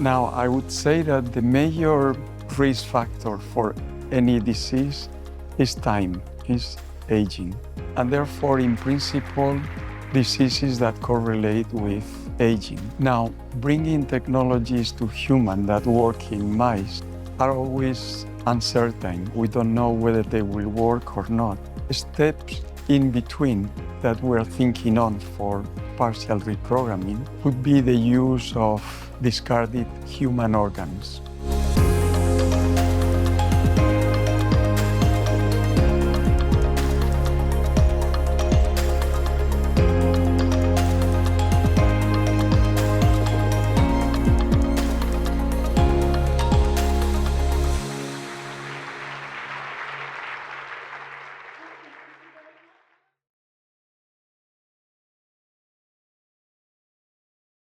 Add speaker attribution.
Speaker 1: Now, I would say that the major risk factor for any disease is time, is aging. And therefore, in principle, diseases that correlate with aging. Now, bringing technologies to humans that work in mice are always uncertain. We don't know whether they will work or not. Steps in between that we're thinking on for partial reprogramming would be the use of discarded human organs.